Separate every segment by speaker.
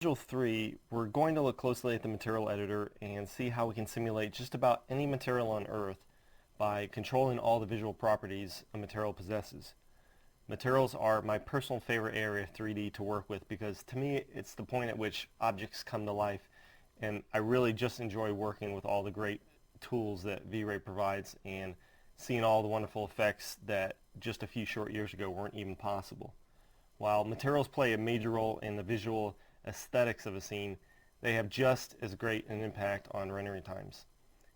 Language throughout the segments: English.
Speaker 1: Module 3, we're going to look closely at the material editor and see how we can simulate just about any material on Earth by controlling all the visual properties a material possesses. Materials are my personal favorite area of 3D to work with because to me it's the point at which objects come to life, and I really just enjoy working with all the great tools that V-Ray provides and seeing all the wonderful effects that just a few short years ago weren't even possible. While materials play a major role in the visual aesthetics of a scene, they have just as great an impact on rendering times.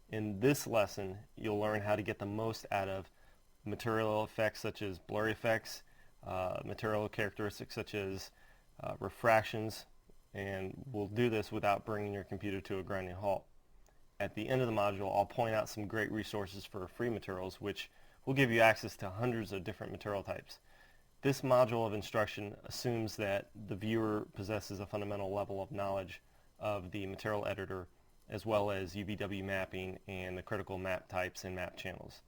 Speaker 1: In this lesson, you'll learn how to get the most out of material effects such as blur effects, material characteristics such as refractions, and we'll do this without bringing your computer to a grinding halt. At the end of the module, I'll point out some great resources for free materials, which will give you access to hundreds of different material types. This module of instruction assumes that the viewer possesses a fundamental level of knowledge of the material editor as well as UVW mapping and the critical map types and map channels.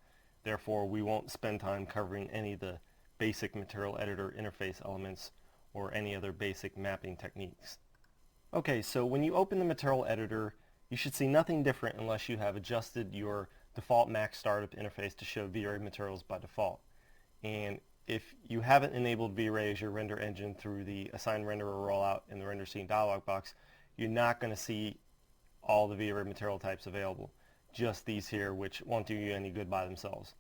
Speaker 1: Therefore, we won't spend time covering any of the basic material editor interface elements or any other basic mapping techniques. Okay, so when you open the material editor, you should see nothing different unless you have adjusted your default Mac startup interface to show V-Ray materials by default. And if you haven't enabled V-Ray as your render engine through the Assign Renderer rollout in the Render Scene dialog box, you're not going to see all the V-Ray material types available, just these here, which won't do you any good by themselves.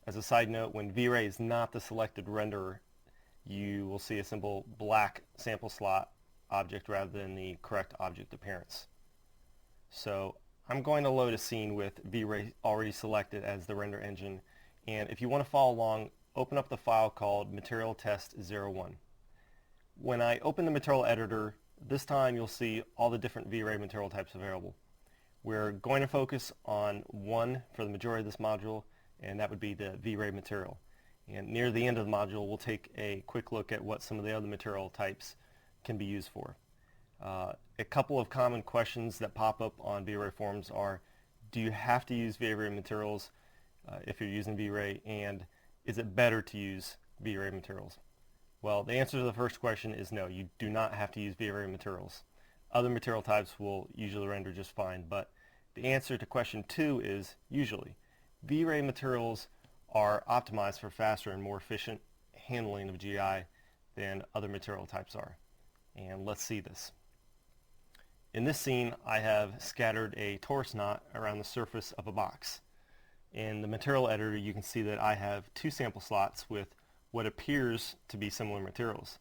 Speaker 1: As a side note, when V-Ray is not the selected renderer, you will see a simple black sample slot object rather than the correct object appearance. So I'm going to load a scene with V-Ray already selected as the render engine, and if you want to follow along, open up the file called Material Test 01. When I open the material editor, this time you'll see all the different V-Ray material types available. We're going to focus on one for the majority of this module, and that would be the V-Ray material. And near the end of the module, we'll take a quick look at what some of the other material types can be used for. A couple of common questions that pop up on V-Ray forums are, do you have to use V-Ray materials if you're using V-Ray, and is it better to use V-Ray materials? Well, the answer to the first question is no, you do not have to use V-Ray materials. Other material types will usually render just fine, but the answer to question 2 is usually. V-Ray materials are optimized for faster and more efficient handling of GI than other material types are. And let's see this. In this scene, I have scattered a torus knot around the surface of a box. In the material editor, you can see that I have 2 sample slots with what appears to be similar materials.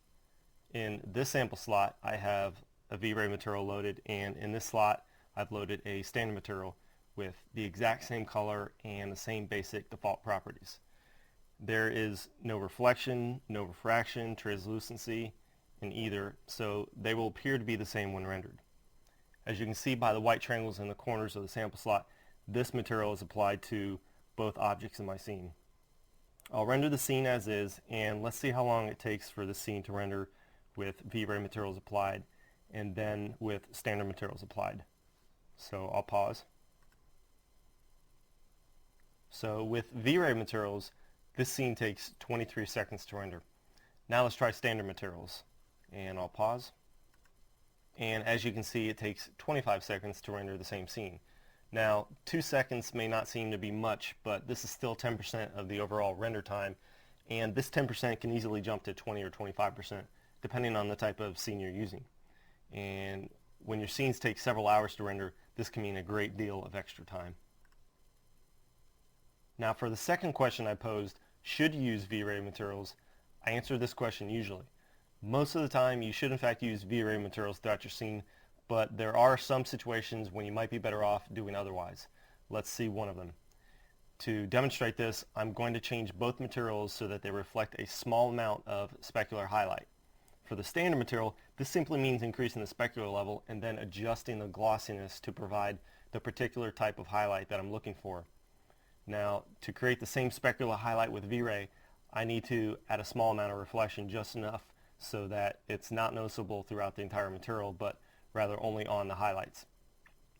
Speaker 1: In this sample slot, I have a V-Ray material loaded, and in this slot, I've loaded a standard material with the exact same color and the same basic default properties. There is no reflection, no refraction, translucency in either, so they will appear to be the same when rendered. As you can see by the white triangles in the corners of the sample slot, this material is applied to both objects in my scene. I'll render the scene as is, and let's see how long it takes for the scene to render with V-Ray materials applied and then with standard materials applied. So I'll pause. So with V-Ray materials, this scene takes 23 seconds to render. Now let's try standard materials, and I'll pause. And as you can see, it takes 25 seconds to render the same scene. Now, 2 seconds may not seem to be much, but this is still 10% of the overall render time, and this 10% can easily jump to 20 or 25% depending on the type of scene you're using. And when your scenes take several hours to render, this can mean a great deal of extra time. Now, for the second question I posed, should you use V-Ray materials, I answer this question usually. Most of the time, you should in fact use V-Ray materials throughout your scene, but there are some situations when you might be better off doing otherwise. Let's see one of them. To demonstrate this, I'm going to change both materials so that they reflect a small amount of specular highlight. For the standard material, this simply means increasing the specular level and then adjusting the glossiness to provide the particular type of highlight that I'm looking for. Now, to create the same specular highlight with V-Ray, I need to add a small amount of reflection, just enough so that it's not noticeable throughout the entire material, but rather only on the highlights.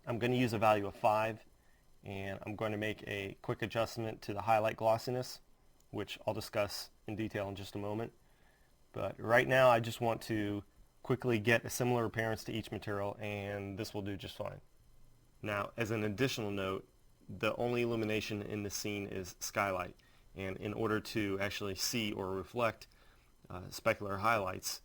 Speaker 1: I'm going to use a value of 5, and I'm going to make a quick adjustment to the highlight glossiness, which I'll discuss in detail in just a moment. But right now I just want to quickly get a similar appearance to each material, and this will do just fine. Now, as an additional note, the only illumination in the scene is skylight, and in order to actually see or reflect specular highlights,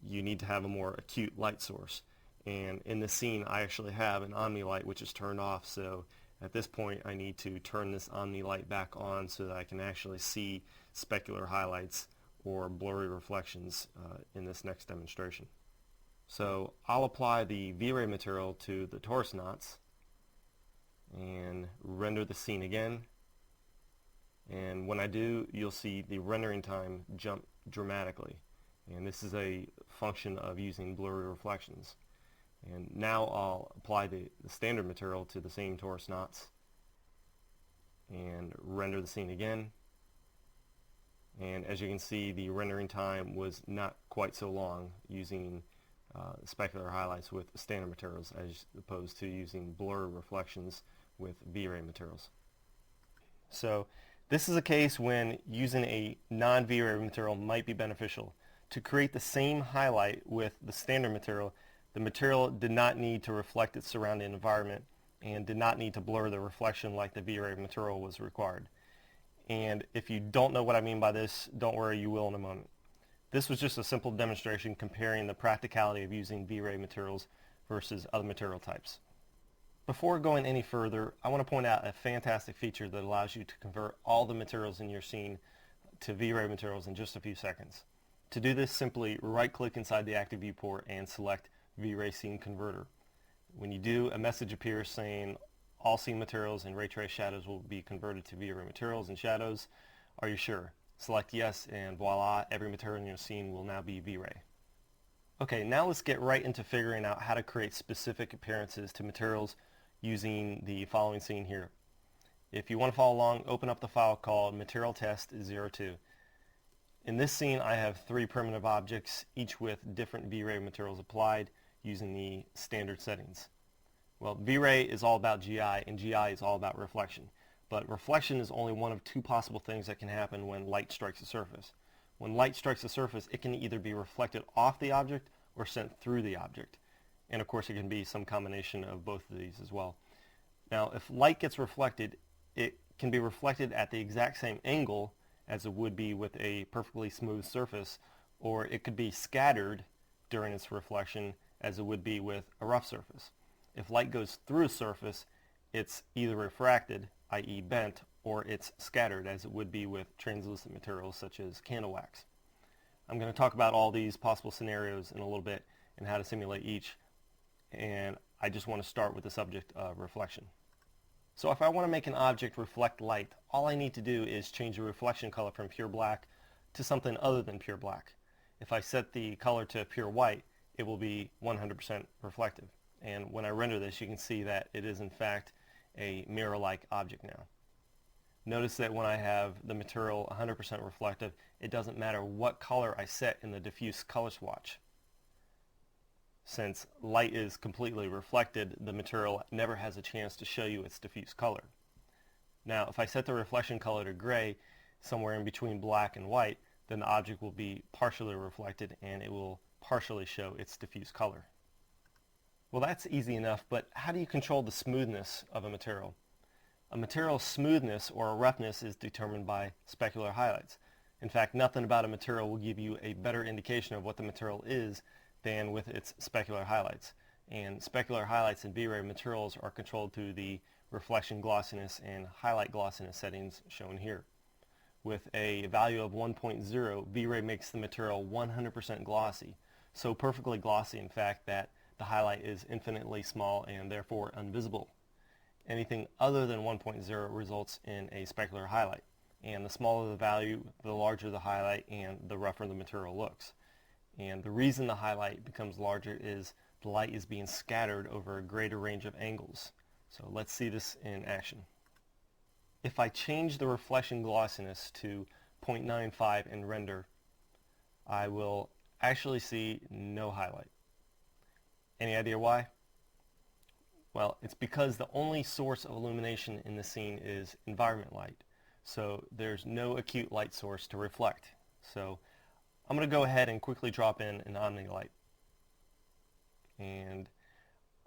Speaker 1: you need to have a more acute light source. And in this scene, I actually have an omni light which is turned off, so at this point I need to turn this omni light back on so that I can actually see specular highlights or blurry reflections in this next demonstration. So I'll apply the V-Ray material to the torus knots and render the scene again. And when I do, you'll see the rendering time jump dramatically. And this is a function of using blurry reflections. And now I'll apply the standard material to the same torus knots and render the scene again. And as you can see, the rendering time was not quite so long using specular highlights with standard materials as opposed to using blur reflections with V-Ray materials. So this is a case when using a non-V-Ray material might be beneficial. To create the same highlight with the standard material, the material did not need to reflect its surrounding environment and did not need to blur the reflection like the V-Ray material was required. And if you don't know what I mean by this, don't worry, you will in a moment. This was just a simple demonstration comparing the practicality of using V-Ray materials versus other material types. Before going any further, I want to point out a fantastic feature that allows you to convert all the materials in your scene to V-Ray materials in just a few seconds. To do this, simply right-click inside the active viewport and select V-Ray Scene Converter. When you do, a message appears saying all scene materials and ray trace shadows will be converted to V-Ray materials and shadows. Are you sure? Select yes, and voila, every material in your scene will now be V-Ray. Okay, now let's get right into figuring out how to create specific appearances to materials using the following scene here. If you want to follow along, open up the file called Material Test 02. In this scene, I have 3 primitive objects, each with different V-Ray materials applied using the standard settings. Well, V-Ray is all about GI, and GI is all about reflection. But reflection is only one of 2 possible things that can happen when light strikes a surface. When light strikes a surface, it can either be reflected off the object or sent through the object. And of course, it can be some combination of both of these as well. Now, if light gets reflected, it can be reflected at the exact same angle as it would be with a perfectly smooth surface, or it could be scattered during its reflection as it would be with a rough surface. If light goes through a surface, it's either refracted, i.e. bent, or it's scattered as it would be with translucent materials such as candle wax. I'm going to talk about all these possible scenarios in a little bit and how to simulate each, and I just want to start with the subject of reflection. So if I want to make an object reflect light, all I need to do is change the reflection color from pure black to something other than pure black. If I set the color to pure white, it will be 100% reflective. And when I render this, you can see that it is in fact a mirror-like object now. Notice that when I have the material 100% reflective, it doesn't matter what color I set in the diffuse color swatch. Since light is completely reflected, the material never has a chance to show you its diffuse color. Now, if I set the reflection color to gray, somewhere in between black and white, then the object will be partially reflected and it will partially show its diffuse color. Well, that's easy enough, but how do you control the smoothness of a material? A material's smoothness or roughness is determined by specular highlights. In fact, nothing about a material will give you a better indication of what the material is than with its specular highlights. And specular highlights in V-Ray materials are controlled through the reflection glossiness and highlight glossiness settings shown here. With a value of 1.0, V-Ray makes the material 100% glossy, so perfectly glossy in fact that the highlight is infinitely small and therefore invisible. Anything other than 1.0 results in a specular highlight, and the smaller the value, the larger the highlight and the rougher the material looks. And the reason the highlight becomes larger is the light is being scattered over a greater range of angles. So let's see this in action. If I change the reflection glossiness to 0.95 in render, I will actually see no highlight. Any idea why? Well, it's because the only source of illumination in the scene is environment light. So there's no acute light source to reflect. So I'm going to go ahead and quickly drop in an omni light. and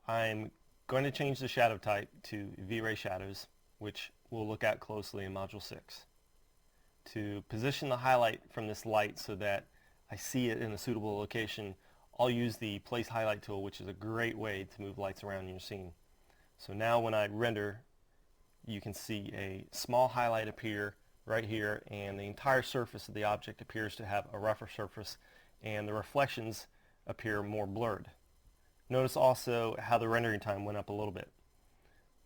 Speaker 1: I'm going to change the shadow type to V-Ray shadows, which we'll look at closely in Module 6. To position the highlight from this light so that I see it in a suitable location, I'll use the Place Highlight tool, which is a great way to move lights around in your scene. So now when I render, you can see a small highlight appear right here, and the entire surface of the object appears to have a rougher surface, and the reflections appear more blurred. Notice also how the rendering time went up a little bit.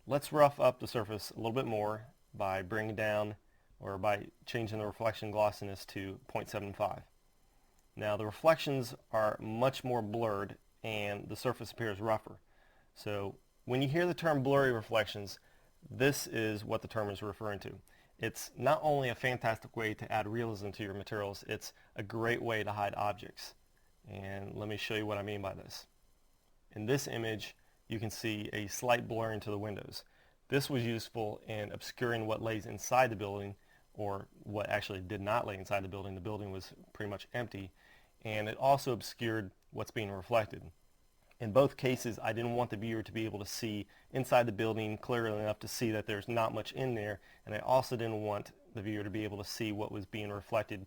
Speaker 1: Let's rough up the surface a little bit more by bringing down or by changing the reflection glossiness to 0.75. Now the reflections are much more blurred and the surface appears rougher. So when you hear the term blurry reflections, this is what the term is referring to. It's not only a fantastic way to add realism to your materials, it's a great way to hide objects. And let me show you what I mean by this. In this image, you can see a slight blurring to the windows. This was useful in obscuring what lays inside the building, or what actually did not lay inside the building. The building was pretty much empty, and it also obscured what's being reflected. In both cases, I didn't want the viewer to be able to see inside the building clearly enough to see that there's not much in there, and I also didn't want the viewer to be able to see what was being reflected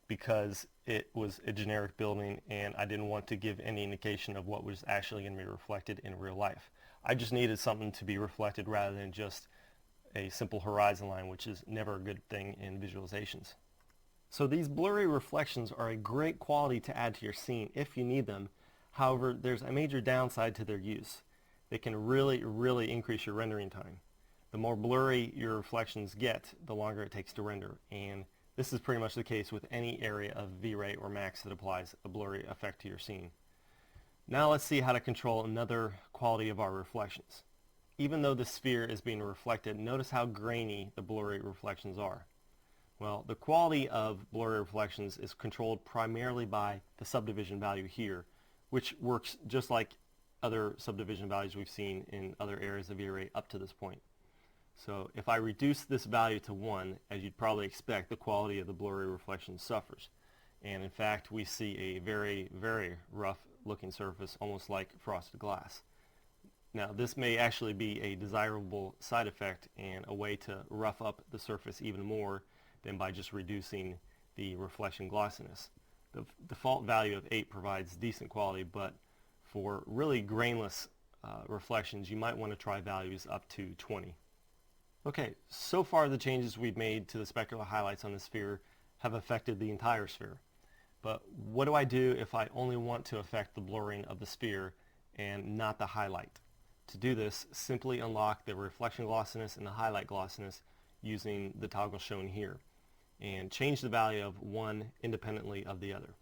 Speaker 1: because it was a generic building and I didn't want to give any indication of what was actually going to be reflected in real life. I just needed something to be reflected rather than just a simple horizon line, which is never a good thing in visualizations. So these blurry reflections are a great quality to add to your scene if you need them. However, there's a major downside to their use. They can really increase your rendering time. The more blurry your reflections get, the longer it takes to render, and this is pretty much the case with any area of V-Ray or Max that applies a blurry effect to your scene. Now let's see how to control another quality of our reflections. Even though the sphere is being reflected, notice how grainy the blurry reflections are. Well, the quality of blurry reflections is controlled primarily by the subdivision value here, which works just like other subdivision values we've seen in other areas of V-Ray up to this point. So if I reduce this value to 1, as you'd probably expect, the quality of the blurry reflection suffers. And in fact, we see a very rough looking surface, almost like frosted glass. Now this may actually be a desirable side effect and a way to rough up the surface even more than by just reducing the reflection glossiness. The default value of 8 provides decent quality, but for really grainless reflections, you might want to try values up to 20. Okay, so far the changes we've made to the specular highlights on the sphere have affected the entire sphere. But what do I do if I only want to affect the blurring of the sphere and not the highlight? To do this, simply unlock the reflection glossiness and the highlight glossiness using the toggle shown here, and change the value of one independently of the other.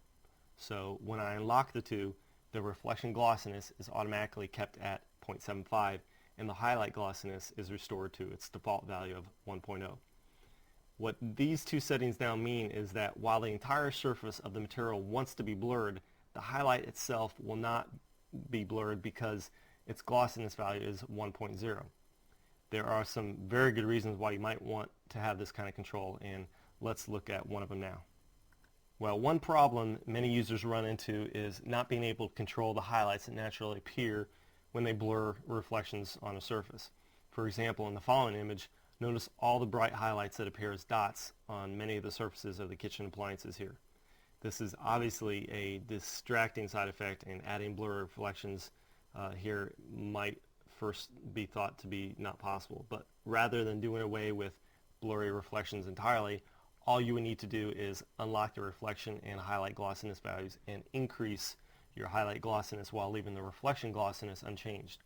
Speaker 1: So when I unlock the two, the reflection glossiness is automatically kept at 0.75 and the highlight glossiness is restored to its default value of 1.0. What these two settings now mean is that while the entire surface of the material wants to be blurred, the highlight itself will not be blurred because its glossiness value is 1.0. There are some very good reasons why you might want to have this kind of control, and let's look at one of them now. Well, one problem many users run into is not being able to control the highlights that naturally appear when they blur reflections on a surface. For example, in the following image, notice all the bright highlights that appear as dots on many of the surfaces of the kitchen appliances here. This is obviously a distracting side effect, and adding blurry reflections here might first be thought to be not possible. But rather than doing away with blurry reflections entirely, all you would need to do is unlock the reflection and highlight glossiness values and increase your highlight glossiness while leaving the reflection glossiness unchanged.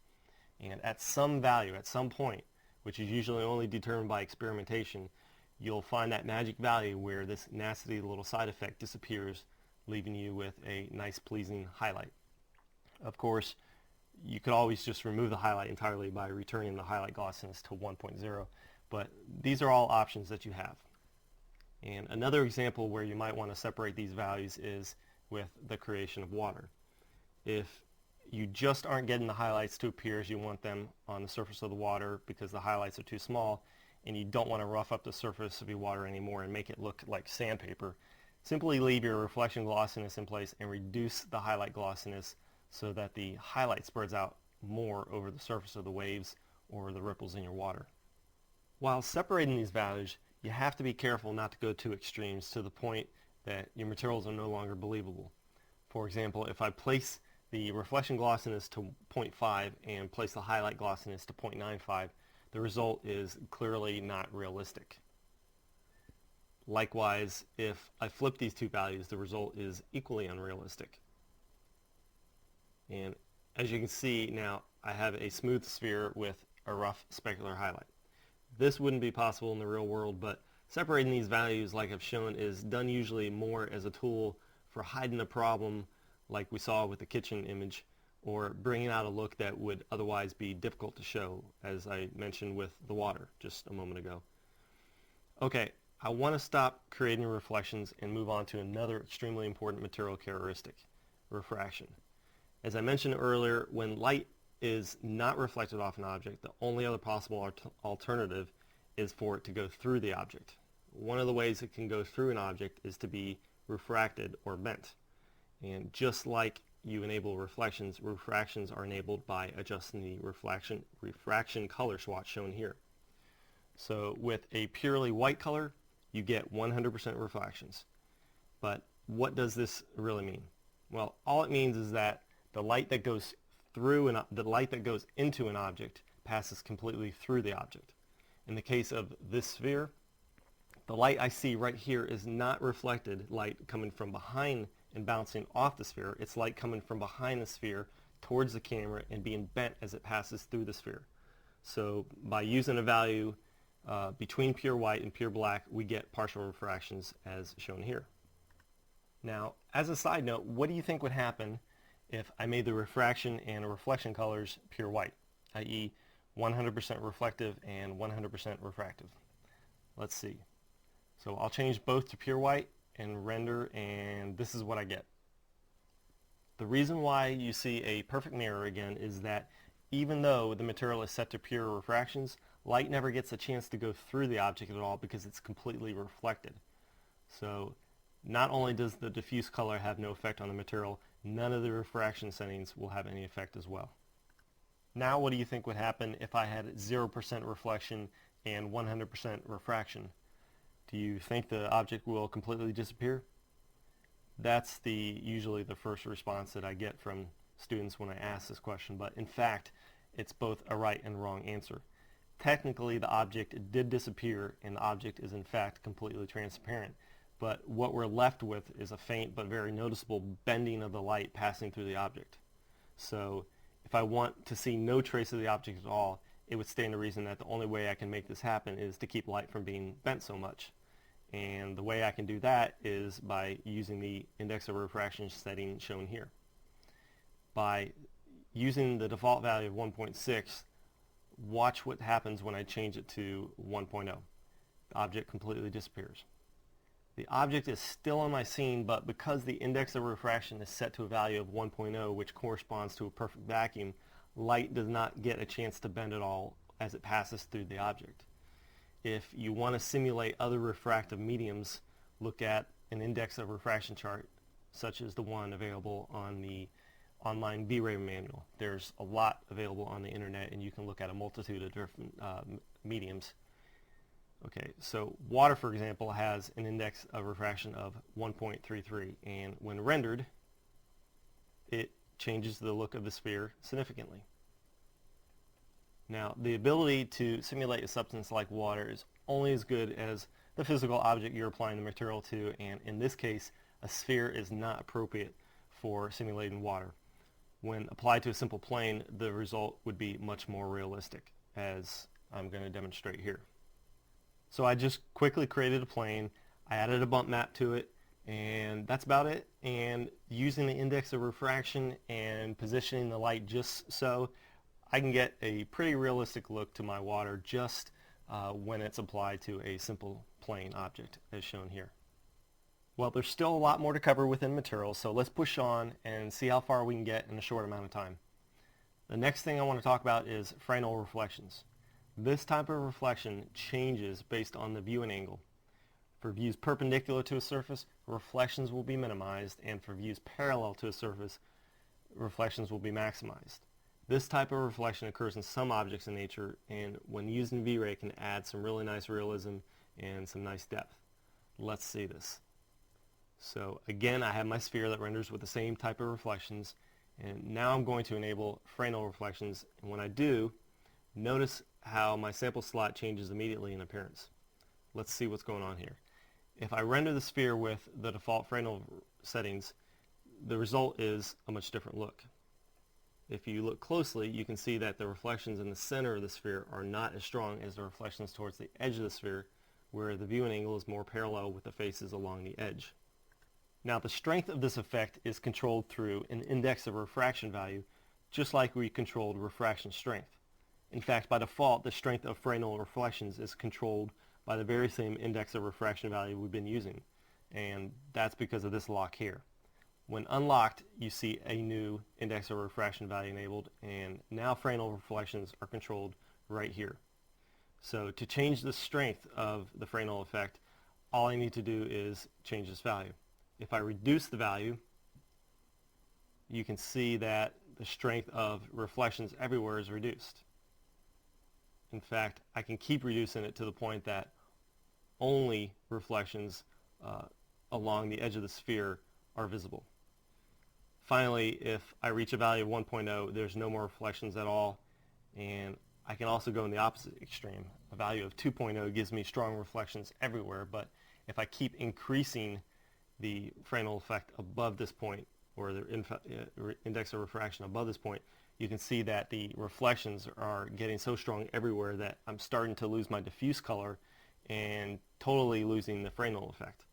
Speaker 1: And at some value, at some point, which is usually only determined by experimentation, you'll find that magic value where this nasty little side effect disappears, leaving you with a nice pleasing highlight. Of course, you could always just remove the highlight entirely by returning the highlight glossiness to 1.0, but these are all options that you have. And another example where you might want to separate these values is with the creation of water. If you just aren't getting the highlights to appear as you want them on the surface of the water because the highlights are too small, and you don't want to rough up the surface of your water anymore and make it look like sandpaper, simply leave your reflection glossiness in place and reduce the highlight glossiness so that the highlight spreads out more over the surface of the waves or the ripples in your water. While separating these values, you have to be careful not to go to extremes to the point that your materials are no longer believable. For example, if I place the reflection glossiness to 0.5 and place the highlight glossiness to 0.95, the result is clearly not realistic. Likewise, if I flip these two values, the result is equally unrealistic. And as you can see now, I have a smooth sphere with a rough specular highlight. This wouldn't be possible in the real world, but separating these values, like I've shown, is done usually more as a tool for hiding a problem like we saw with the kitchen image, or bringing out a look that would otherwise be difficult to show, as I mentioned with the water just a moment ago. Okay, I want to stop creating reflections and move on to another extremely important material characteristic, refraction. As I mentioned earlier, when light is not reflected off an object, the only other possible alternative is for it to go through the object. One of the ways it can go through an object is to be refracted or bent. And just like you enable reflections, refractions are enabled by adjusting the refraction color swatch shown here. So with a purely white color, you get 100% reflections. But what does this really mean? Well, all it means is that the light that goes into an object passes completely through the object. In the case of this sphere, the light I see right here is not reflected light coming from behind and bouncing off the sphere. It's light coming from behind the sphere towards the camera and being bent as it passes through the sphere. So by using a value between pure white and pure black, we get partial refractions as shown here. Now, as a side note, what do you think would happen if I made the refraction and reflection colors pure white, i.e. 100% reflective and 100% refractive? Let's see. So I'll change both to pure white and render, and this is what I get. The reason why you see a perfect mirror again is that even though the material is set to pure refractions, light never gets a chance to go through the object at all because it's completely reflected. So not only does the diffuse color have no effect on the material, none of the refraction settings will have any effect as well. Now what do you think would happen if I had 0% reflection and 100% refraction? Do you think the object will completely disappear? That's usually the first response that I get from students when I ask this question, but in fact, it's both a right and wrong answer. Technically, the object did disappear, and the object is in fact completely transparent, but what we're left with is a faint but very noticeable bending of the light passing through the object. So if I want to see no trace of the object at all, it would stand to reason that the only way I can make this happen is to keep light from being bent so much. And the way I can do that is by using the index of refraction setting shown here. By using the default value of 1.6, watch what happens when I change it to 1.0. The object completely disappears. The object is still on my scene, but because the index of refraction is set to a value of 1.0, which corresponds to a perfect vacuum, light does not get a chance to bend at all as it passes through the object. If you want to simulate other refractive mediums, look at an index of refraction chart, such as the one available on the online V-Ray manual. There's a lot available on the internet, and you can look at a multitude of different mediums. Okay, so water, for example, has an index of refraction of 1.33, and when rendered, it changes the look of the sphere significantly. Now, the ability to simulate a substance like water is only as good as the physical object you're applying the material to, and in this case, a sphere is not appropriate for simulating water. When applied to a simple plane, the result would be much more realistic, as I'm going to demonstrate here. So I just quickly created a plane, I added a bump map to it, and that's about it. And using the index of refraction and positioning the light just so, I can get a pretty realistic look to my water just when it's applied to a simple plane object as shown here. Well, there's still a lot more to cover within materials, so let's push on and see how far we can get in a short amount of time. The next thing I want to talk about is Fresnel reflections. This type of reflection changes based on the viewing angle. For views perpendicular to a surface, reflections will be minimized, and for views parallel to a surface, reflections will be maximized. This type of reflection occurs in some objects in nature, and when used in V-Ray can add some really nice realism and some nice depth. Let's see this. So again, I have my sphere that renders with the same type of reflections, and now I'm going to enable Fresnel reflections, and when I do, notice how my sample slot changes immediately in appearance. Let's see what's going on here. If I render the sphere with the default Fresnel settings, the result is a much different look. If you look closely, you can see that the reflections in the center of the sphere are not as strong as the reflections towards the edge of the sphere, where the viewing angle is more parallel with the faces along the edge. Now, the strength of this effect is controlled through an index of refraction value, just like we controlled refraction strength. In fact, by default, the strength of Fresnel reflections is controlled by the very same index of refraction value we've been using, and that's because of this lock here. When unlocked, you see a new index of refraction value enabled, and now Fresnel reflections are controlled right here. So to change the strength of the Fresnel effect, all I need to do is change this value. If I reduce the value, you can see that the strength of reflections everywhere is reduced. In fact, I can keep reducing it to the point that only reflections along the edge of the sphere are visible. Finally, if I reach a value of 1.0, there's no more reflections at all, and I can also go in the opposite extreme. A value of 2.0 gives me strong reflections everywhere, but if I keep increasing the Fresnel effect above this point, or the index of refraction above this point, you can see that the reflections are getting so strong everywhere that I'm starting to lose my diffuse color and totally losing the Fresnel effect.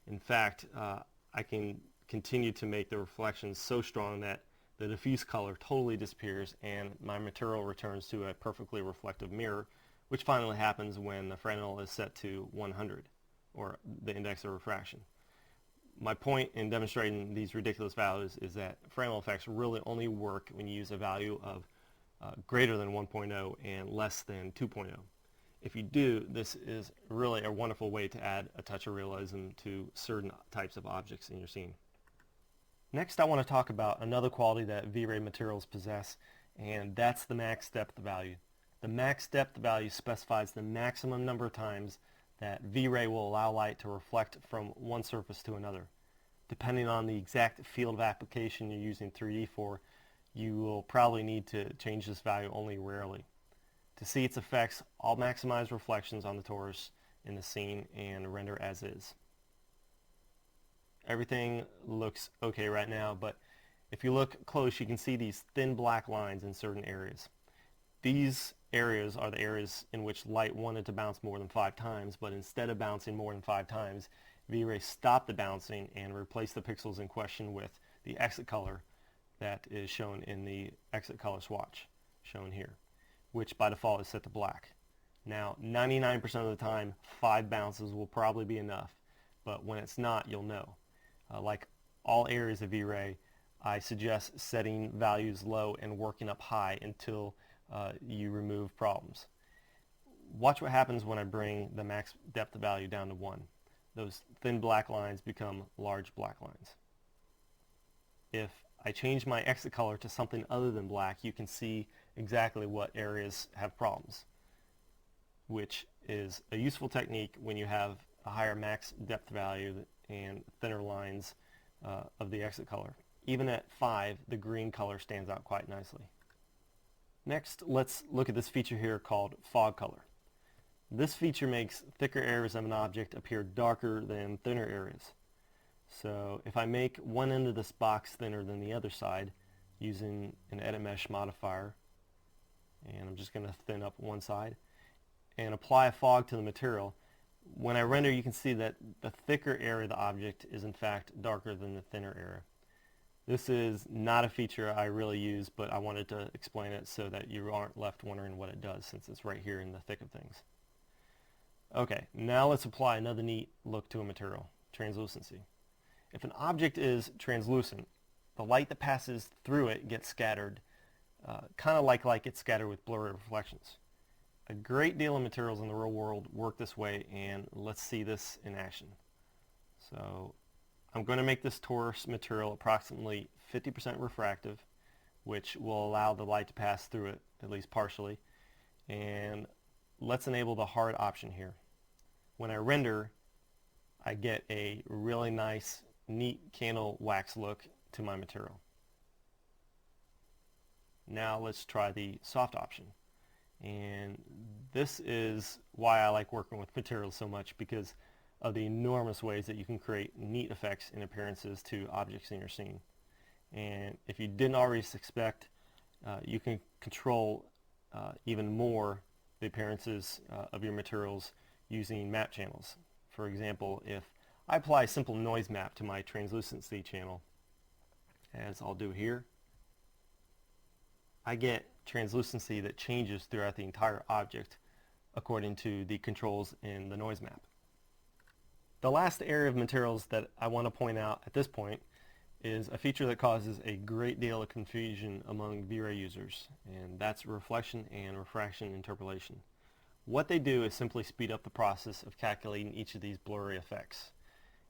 Speaker 1: In fact, I can continue to make the reflections so strong that the diffuse color totally disappears and my material returns to a perfectly reflective mirror, which finally happens when the Fresnel is set to 100, or the index of refraction. My point in demonstrating these ridiculous values is that Fresnel effects really only work when you use a value of greater than 1.0 and less than 2.0. If you do, this is really a wonderful way to add a touch of realism to certain types of objects in your scene. Next, I want to talk about another quality that V-Ray materials possess, and that's the max depth value. The max depth value specifies the maximum number of times that V-Ray will allow light to reflect from one surface to another. Depending on the exact field of application you're using 3D for, you will probably need to change this value only rarely. To see its effects, I'll maximize reflections on the torus in the scene and render as is. Everything looks okay right now, but if you look close, you can see these thin black lines in certain areas. These areas are the areas in which light wanted to bounce more than 5 times, but instead of bouncing more than 5 times, V-Ray stopped the bouncing and replaced the pixels in question with the exit color that is shown in the exit color swatch, shown here, which by default is set to black. Now, 99% of the time, 5 bounces will probably be enough, but when it's not, you'll know. Like all areas of V-Ray, I suggest setting values low and working up high until you remove problems. Watch what happens when I bring the max depth value down to 1. Those thin black lines become large black lines. If I change my exit color to something other than black, you can see exactly what areas have problems, which is a useful technique when you have a higher max depth value and thinner lines of the exit color. Even at 5, the green color stands out quite nicely. Next, let's look at this feature here called fog color. This feature makes thicker areas of an object appear darker than thinner areas. So if I make one end of this box thinner than the other side using an edit mesh modifier, and I'm just going to thin up one side, and apply a fog to the material, when I render you can see that the thicker area of the object is in fact darker than the thinner area. This is not a feature I really use, but I wanted to explain it so that you aren't left wondering what it does, since it's right here in the thick of things. Okay, now let's apply another neat look to a material, translucency. If an object is translucent, the light that passes through it gets scattered, kind of like light gets scattered with blurry reflections. A great deal of materials in the real world work this way, and let's see this in action. So I'm going to make this torus material approximately 50% refractive, which will allow the light to pass through it, at least partially. And let's enable the hard option here. When I render, I get a really nice, neat candle wax look to my material. Now let's try the soft option. And this is why I like working with materials so much, because of the enormous ways that you can create neat effects and appearances to objects in your scene. And if you didn't already suspect, you can control even more the appearances of your materials using map channels. For example, if I apply a simple noise map to my translucency channel, as I'll do here, I get translucency that changes throughout the entire object according to the controls in the noise map. The last area of materials that I want to point out at this point is a feature that causes a great deal of confusion among V-Ray users, and that's reflection and refraction interpolation. What they do is simply speed up the process of calculating each of these blurry effects.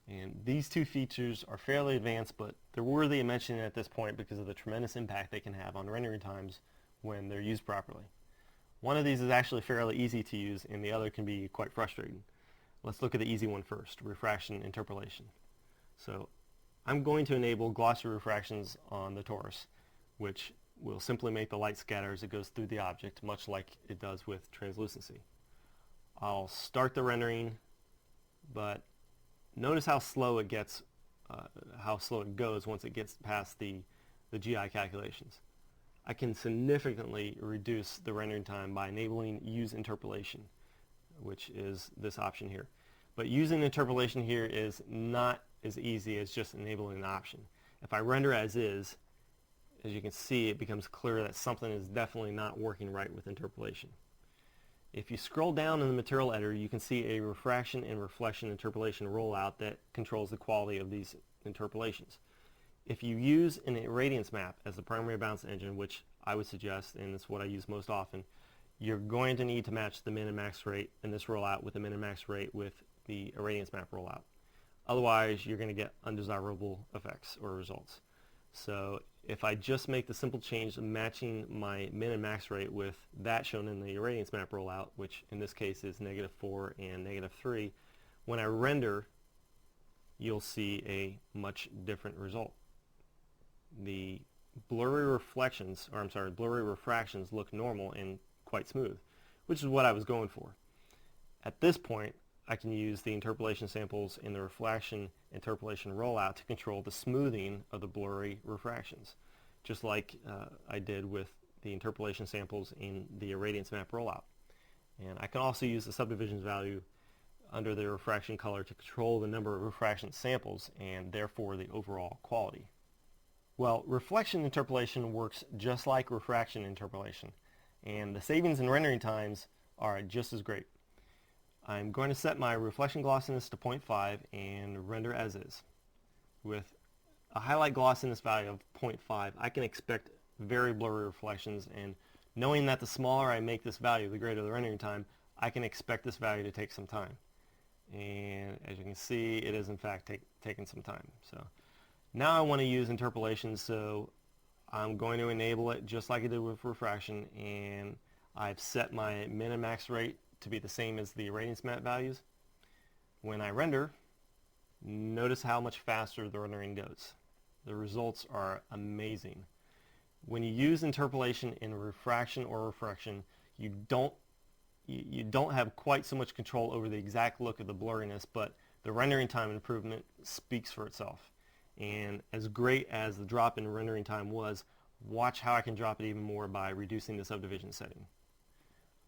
Speaker 1: And these two features are fairly advanced, but they're worthy of mentioning at this point because of the tremendous impact they can have on rendering times when they're used properly. One of these is actually fairly easy to use, and the other can be quite frustrating. Let's look at the easy one first, refraction interpolation. So I'm going to enable glossy refractions on the torus, which will simply make the light scatter as it goes through the object, much like it does with translucency. I'll start the rendering, but notice how slow it gets, how slow it goes once it gets past the GI calculations. I can significantly reduce the rendering time by enabling use interpolation, which is this option here. But using interpolation here is not as easy as just enabling an option. If I render as is, as you can see, it becomes clear that something is definitely not working right with interpolation. If you scroll down in the material editor, you can see a refraction and reflection interpolation rollout that controls the quality of these interpolations. If you use an irradiance map as the primary bounce engine, which I would suggest, and it's what I use most often, you're going to need to match the min and max rate in this rollout with the min and max rate with the irradiance map rollout. Otherwise, you're going to get undesirable effects or results. So if I just make the simple change of matching my min and max rate with that shown in the irradiance map rollout, which in this case is -4 and -3, when I render, you'll see a much different result. The blurry reflections, or I'm sorry, blurry refractions look normal and quite smooth, which is what I was going for. At this point, I can use the interpolation samples in the reflection interpolation rollout to control the smoothing of the blurry refractions, just like I did with the interpolation samples in the irradiance map rollout. And I can also use the subdivisions value under the refraction color to control the number of refraction samples and therefore the overall quality. Well, reflection interpolation works just like refraction interpolation, and the savings in rendering times are just as great. I'm going to set my reflection glossiness to 0.5 and render as is. With a highlight glossiness value of 0.5, I can expect very blurry reflections, and knowing that the smaller I make this value, the greater the rendering time, I can expect this value to take some time. And as you can see, it is in fact taking some time. So now I want to use interpolation, so I'm going to enable it just like I did with refraction, and I've set my min and max rate to be the same as the irradiance map values. When I render, notice how much faster the rendering goes. The results are amazing. When you use interpolation in refraction or refraction, you don't have quite so much control over the exact look of the blurriness, but the rendering time improvement speaks for itself. And as great as the drop in rendering time was, watch how I can drop it even more by reducing the subdivision setting.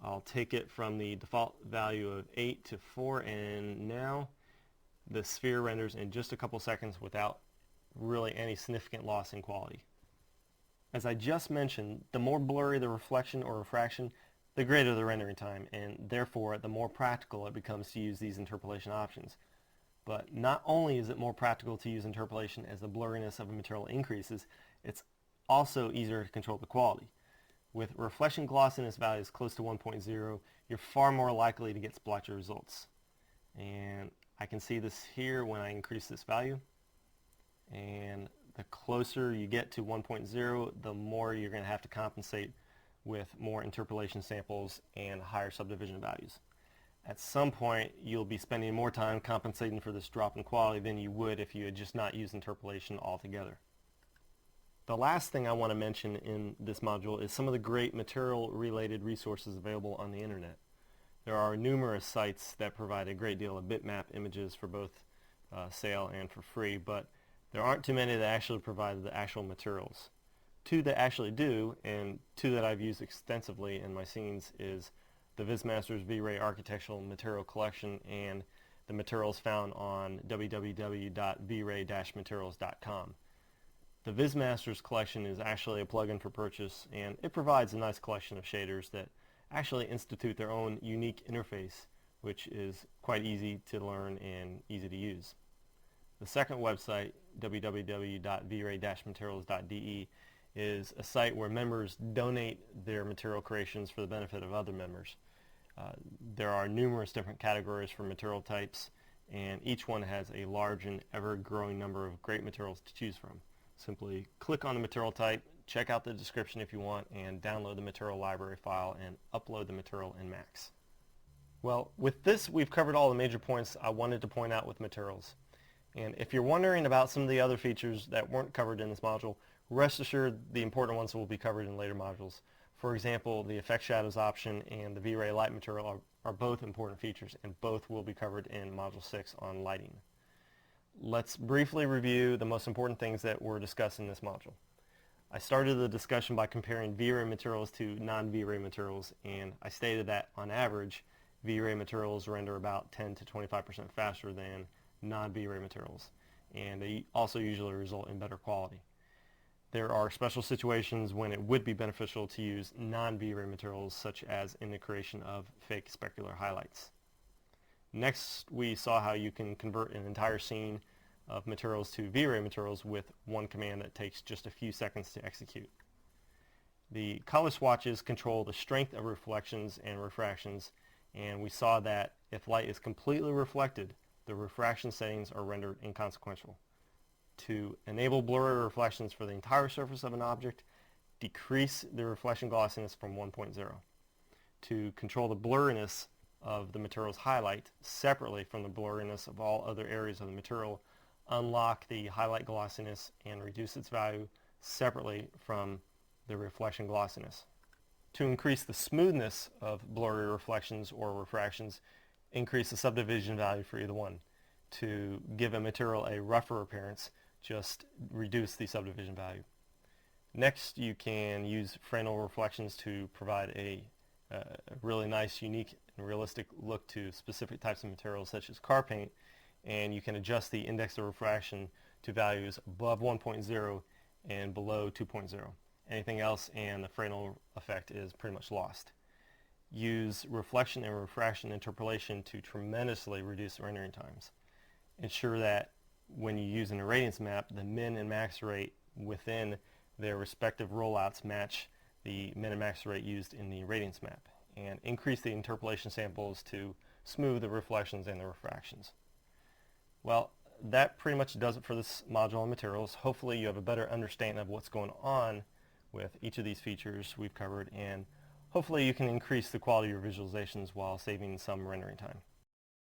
Speaker 1: I'll take it from the default value of 8 to 4, and now the sphere renders in just a couple seconds without really any significant loss in quality. As I just mentioned, the more blurry the reflection or refraction, the greater the rendering time, and therefore the more practical it becomes to use these interpolation options. But not only is it more practical to use interpolation as the blurriness of a material increases, it's also easier to control the quality. With reflection glossiness values close to 1.0, you're far more likely to get splotchy results. And I can see this here when I increase this value. and the closer you get to 1.0, the more you're going to have to compensate with more interpolation samples and higher subdivision values. At some point, you'll be spending more time compensating for this drop in quality than you would if you had just not used interpolation altogether. The last thing I want to mention in this module is some of the great material-related resources available on the internet. There are numerous sites that provide a great deal of bitmap images for both sale and for free, but there aren't too many that actually provide the actual materials. Two that actually do, and two that I've used extensively in my scenes, is the VizMaster's V-Ray Architectural Material Collection and the materials found on www.vray-materials.com. The VizMaster's collection is actually a plugin for purchase, and it provides a nice collection of shaders that actually institute their own unique interface, which is quite easy to learn and easy to use. The second website, www.vray-materials.de, is a site where members donate their material creations for the benefit of other members. There are numerous different categories for material types, and each one has a large and ever-growing number of great materials to choose from. Simply click on the material type, check out the description if you want, and download the material library file and upload the material in Max. Well, with this, we've covered all the major points I wanted to point out with materials. And if you're wondering about some of the other features that weren't covered in this module, rest assured the important ones will be covered in later modules. For example, the effect shadows option and the V-Ray light material are both important features, and both will be covered in Module 6 on lighting. Let's briefly review the most important things that were discussed in this module. I started the discussion by comparing V-Ray materials to non-V-Ray materials, and I stated that on average, V-Ray materials render about 10 to 25% faster than non-V-Ray materials, and they also usually result in better quality. There are special situations when it would be beneficial to use non-V-Ray materials, such as in the creation of fake specular highlights. Next, we saw how you can convert an entire scene of materials to V-Ray materials with one command that takes just a few seconds to execute. The color swatches control the strength of reflections and refractions, and we saw that if light is completely reflected, the refraction settings are rendered inconsequential. To enable blurry reflections for the entire surface of an object, decrease the reflection glossiness from 1.0. To control the blurriness of the material's highlight separately from the blurriness of all other areas of the material, unlock the highlight glossiness and reduce its value separately from the reflection glossiness. To increase the smoothness of blurry reflections or refractions, increase the subdivision value for either one. To give a material a rougher appearance, just reduce the subdivision value. Next, you can use Fresnel reflections to provide a really nice, unique, and realistic look to specific types of materials such as car paint, and you can adjust the index of refraction to values above 1.0 and below 2.0. Anything else and the Fresnel effect is pretty much lost. Use reflection and refraction interpolation to tremendously reduce rendering times. Ensure that when you use an irradiance map, the min and max rate within their respective rollouts match the min and max rate used in the irradiance map, and increase the interpolation samples to smooth the reflections and the refractions. Well, that pretty much does it for this module on materials. Hopefully you have a better understanding of what's going on with each of these features we've covered, and hopefully you can increase the quality of your visualizations while saving some rendering time.